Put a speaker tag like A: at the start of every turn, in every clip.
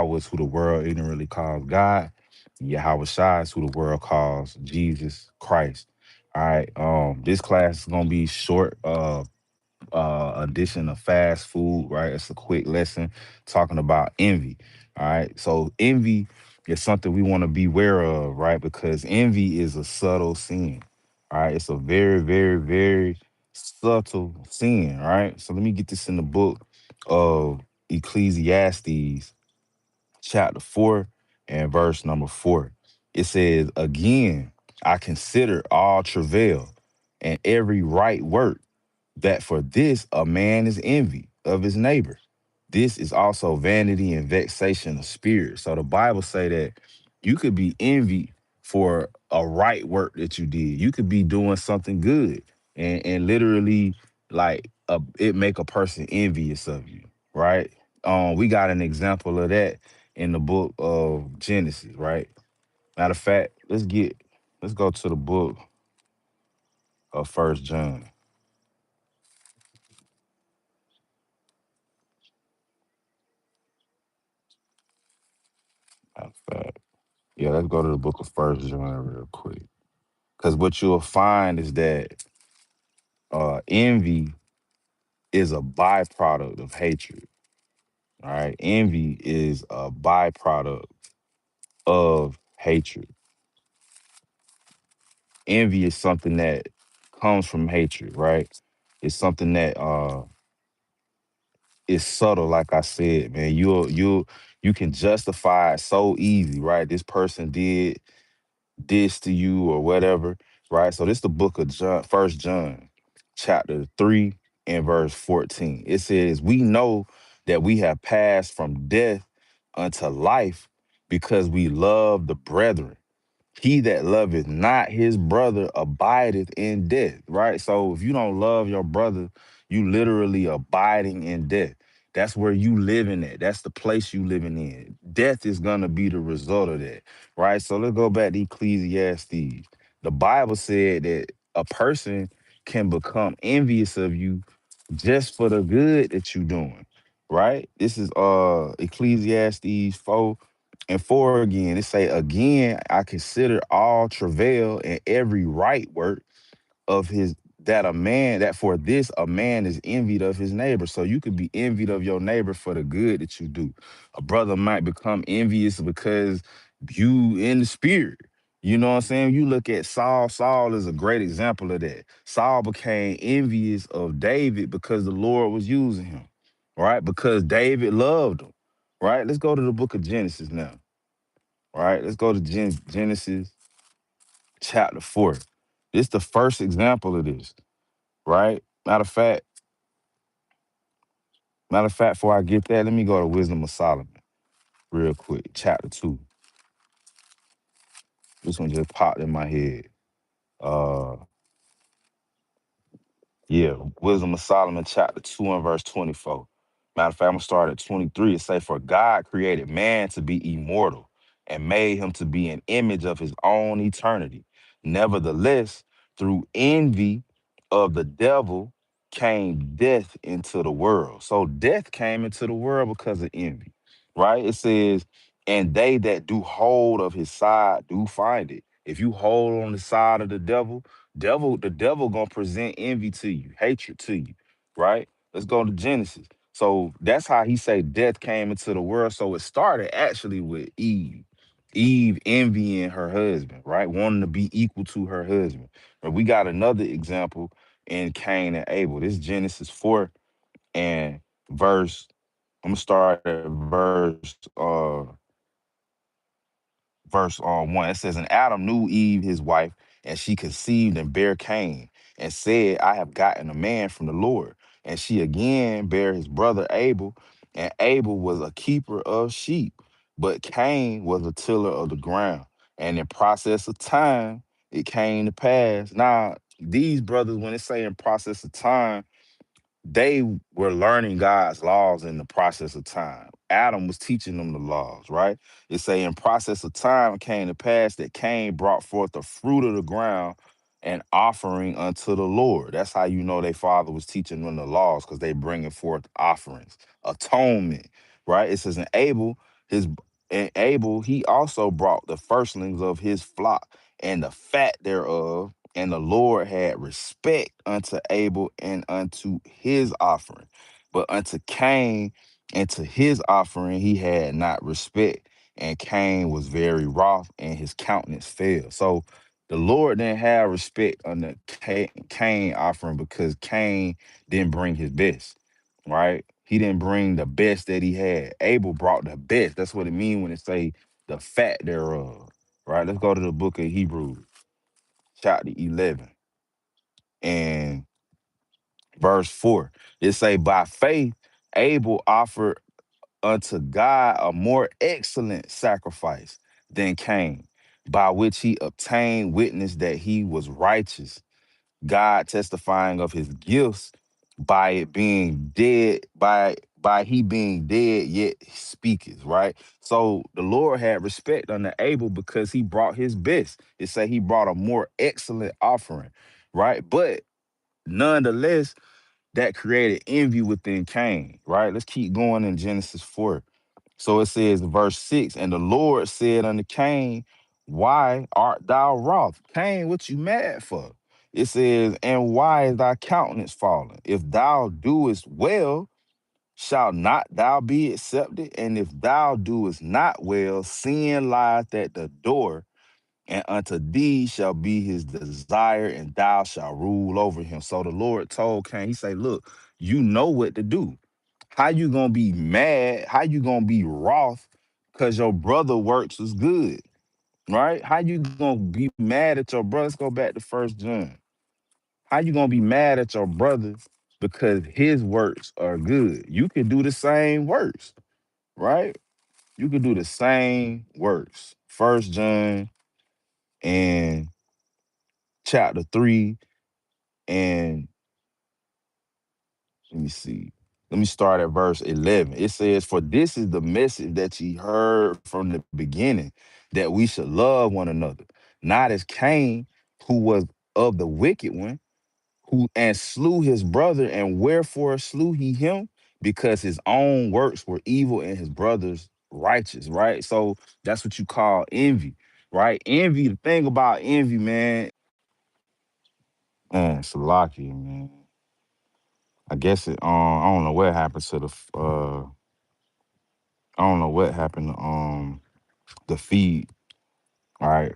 A: Yahweh is who the world ignorantly calls God. Yahweh Shai is who the world calls Jesus Christ. All right. This class is gonna be short. Edition of fast food, right? It's a quick lesson talking about envy. All right. So envy is something we want to be aware of, right? Because envy is a subtle sin. All right. It's a very, very, very subtle sin. All right. So let me get this in the book of Ecclesiastes, chapter 4 and verse number 4. It says, again, I consider all travail and every right work, that for this a man is envy of his neighbor. This is also vanity and vexation of spirit. So the Bible say that you could be envied for a right work that you did. You could be doing something good and literally like it make a person envious of you, right? We got an example of that in the book of Genesis, right? Matter of fact, let's go to the book of First John. Matter of fact. Yeah, let's go to the book of First John real quick. Because what you'll find is that envy is a byproduct of hatred. All right. Envy is a byproduct of hatred. Envy is something that comes from hatred, right? It's something that is subtle, like I said, man. You can justify it so easy, right? This person did this to you or whatever, right? So this the book of John, First John, chapter 3 and verse 14. It says, we know that we have passed from death unto life because we love the brethren. He that loveth not his brother abideth in death, right? So if you don't love your brother, you literally abiding in death. That's where you living at. That's the place you living in. Death is gonna be the result of that, right? So let's go back to Ecclesiastes. The Bible said that a person can become envious of you just for the good that you doing, right? This is Ecclesiastes 4 and 4 again. It say, again, I consider all travail and every right work of his, that a man, that for this a man is envied of his neighbor. So you could be envied of your neighbor for the good that you do. A brother might become envious because you in the spirit. You know what I'm saying? You look at Saul. Saul is a great example of that. Saul became envious of David because the Lord was using him, right? Because David loved him, right? Let's go to the book of Genesis now, right? Let's go to Genesis chapter 4. This is the first example of this, right? Matter of fact, before I get that, let me go to Wisdom of Solomon real quick, chapter 2. This one just popped in my head. Uh Yeah, Wisdom of Solomon, chapter 2 and verse 24. Matter of fact, I'm gonna start at 23. It say, for God created man to be immortal and made him to be an image of his own eternity. Nevertheless, through envy of the devil came death into the world. So death came into the world because of envy, right? It says, and they that do hold of his side do find it. If you hold on the side of the devil gonna present envy to you, hatred to you, right? Let's go to Genesis. So that's how he say death came into the world. So it started actually with Eve. Eve envying her husband, right? Wanting to be equal to her husband. But we got another example in Cain and Abel. This is Genesis 4 and verse. I'm gonna start at verse 1. It says, and Adam knew Eve his wife, and she conceived and bare Cain, and said, I have gotten a man from the Lord. And she again bare his brother Abel, and Abel was a keeper of sheep, but Cain was a tiller of the ground. And in process of time, it came to pass. Now, these brothers, when it say in process of time, they were learning God's laws in the process of time. Adam was teaching them the laws, right? It say in process of time it came to pass that Cain brought forth the fruit of the ground and offering unto the Lord. That's how you know their father was teaching them the laws, because they bringing forth offerings, atonement, right? It says, and Abel His and Abel, he also brought the firstlings of his flock and the fat thereof. And the Lord had respect unto Abel and unto his offering. But unto Cain and to his offering he had not respect. And Cain was very wroth, and his countenance fell. So the Lord didn't have respect on the Cain offering because Cain didn't bring his best, right? He didn't bring the best that he had. Abel brought the best. That's what it means when it say the fat thereof, right? Let's go to the book of Hebrews, chapter 11, and verse 4. It say, by faith, Abel offered unto God a more excellent sacrifice than Cain, by which he obtained witness that he was righteous, God testifying of his gifts by it being dead, by he being dead, yet speaketh, right? So the Lord had respect unto Abel because he brought his best. It say he brought a more excellent offering, right? But nonetheless, that created envy within Cain, right? Let's keep going in Genesis 4. So it says, verse 6, and the Lord said unto Cain, why art thou wroth? Cain, what you mad for? It says, and why is thy countenance fallen? If thou doest well, shall not thou be accepted? And if thou doest not well, sin lieth at the door, and unto thee shall be his desire, and thou shalt rule over him. So the Lord told Cain, he said, look, you know what to do. How you gonna be mad? How you gonna be wroth because your brother works is good, right? How you gonna be mad at your brother? Let's go back to First John. How you gonna be mad at your brother because his works are good? You can do the same works, right? You can do the same works. First John and chapter 3 and let me see. Let me start at verse 11. It says, for this is the message that ye heard from the beginning, that we should love one another, not as Cain, who was of the wicked one, who and slew his brother. And wherefore slew he him? Because his own works were evil and his brother's righteous, right? So that's what you call envy, right? Envy, the thing about envy, man, Salaki, man. I guess I don't know what happened to I don't know what happened to the feed. All right.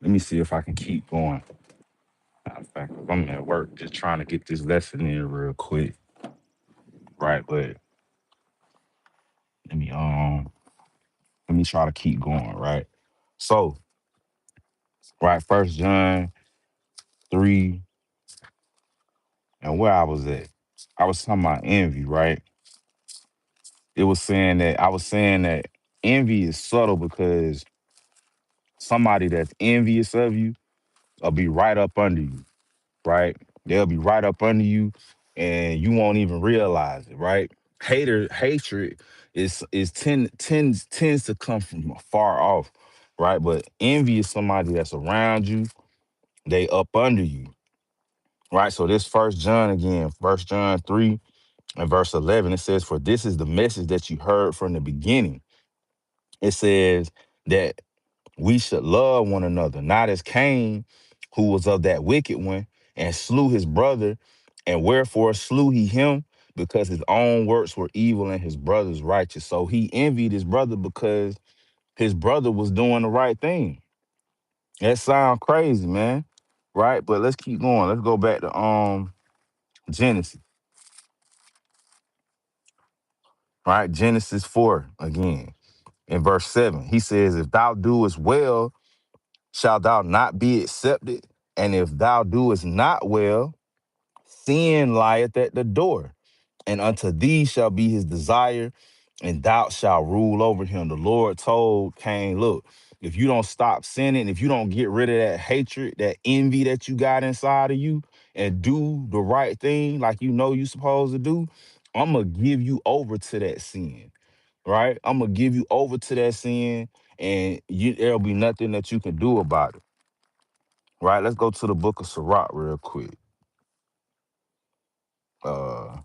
A: Let me see if I can keep going. Matter of fact, I'm at work just trying to get this lesson in real quick. Right, but let me um let me try to keep going, right? So, right, first John 3, and where I was at. I was talking about envy, right? It was saying that I was saying that envy is subtle because somebody that's envious of you will be right up under you, right? They'll be right up under you and you won't even realize it, right? Hatred tends to come from far off, right? But envy is somebody that's around you, they up under you, right? So this first John again, first John 3 and verse 11, it says, for this is the message that you heard from the beginning. It says that we should love one another, not as Cain, who was of that wicked one, and slew his brother. And wherefore slew he him? Because his own works were evil and his brother's righteous. So he envied his brother because his brother was doing the right thing. That sounds crazy, man. Right? But let's keep going. Let's go back to Genesis. Right? Genesis 4 again. In verse 7, he says, if thou doest well, shalt thou not be accepted? And if thou doest not well, sin lieth at the door, and unto thee shall be his desire, and thou shalt rule over him. The Lord told Cain, look, if you don't stop sinning, if you don't get rid of that hatred, that envy that you got inside of you, and do the right thing like you know you supposed to do, I'm going to give you over to that sin, right? I'm going to give you over to that sin, and there'll be nothing that you can do about it, right? Let's go to the book of Sirach real quick. Uh,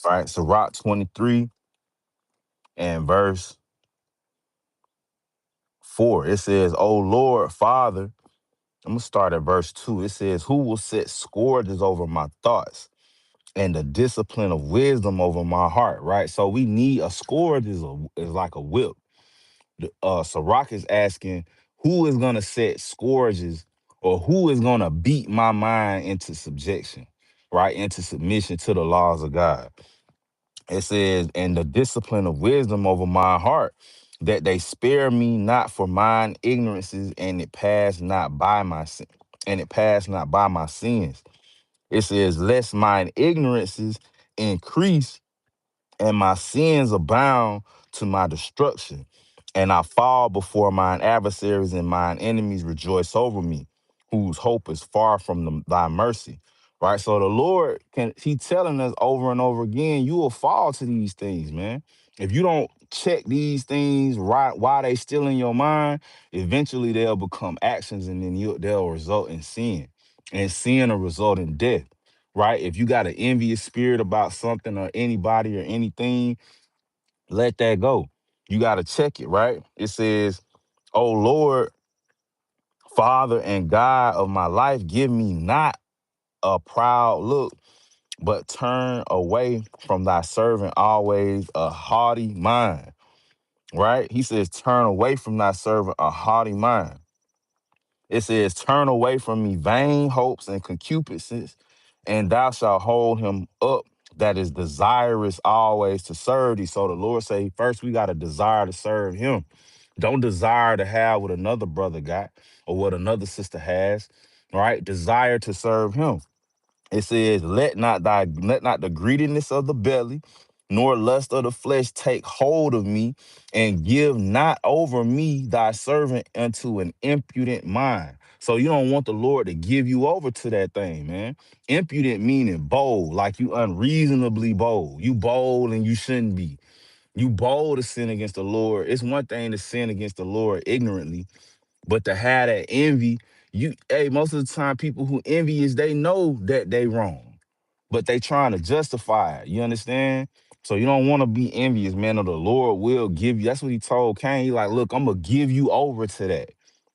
A: Right? Sirach 23 and verse 4. It says, "O Lord, Father," I'm gonna start at verse 2. It says, "Who will set scourges over my thoughts and the discipline of wisdom over my heart?" Right? So we need a scourge is like a whip. Sirach is asking, who is gonna set scourges, or who is gonna beat my mind into subjection, right? Into submission to the laws of God. It says, "And the discipline of wisdom over my heart, that they spare me not for mine ignorances, and it pass not by my sin, and it pass not by my sins." It says, "Lest mine ignorances increase and my sins abound to my destruction. And I fall before mine adversaries, and mine enemies rejoice over me, whose hope is far from thy mercy." Right? So the Lord He telling us over and over again, you will fall to these things, man. If you don't check these things right while they still in your mind, eventually they'll become actions, and then they'll result in sin. And sin will result in death, right? If you got an envious spirit about something or anybody or anything, let that go. You got to check it, right? It says, "O Lord, Father and God of my life, give me not a proud look, but turn away from thy servant always a haughty mind." Right? He says, "Turn away from thy servant a haughty mind." It says, "Turn away from me vain hopes and concupiscence, and thou shalt hold him up that is desirous always to serve thee." So the Lord say, first we got to desire to serve him. Don't desire to have what another brother got or what another sister has, right? Desire to serve him. It says, let not the greediness of the belly, nor lust of the flesh take hold of me, and give not over me thy servant unto an impudent mind." So you don't want the Lord to give you over to that thing, man. Impudent meaning bold, like you unreasonably bold. You bold and you shouldn't be. You bold to sin against the Lord. It's one thing to sin against the Lord ignorantly, but to have that envy, most of the time, people who envy is they know that they wrong, but they trying to justify it. You understand? So you don't want to be envious, man. Or the Lord will give you. That's what He told Cain. He like, look, I'm gonna give you over to that,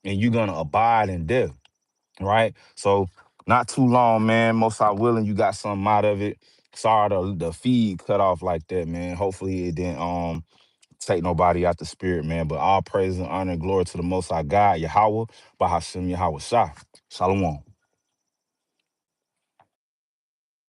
A: and you're gonna abide in death, right? So not too long, man. Most I willing, you got something out of it. Sorry, the feed cut off like that, man. Hopefully it didn't take nobody out the spirit, man. But all praise and honor and glory to the Most High God, Yahweh, Bahashem Yahweh Shah. Shalom.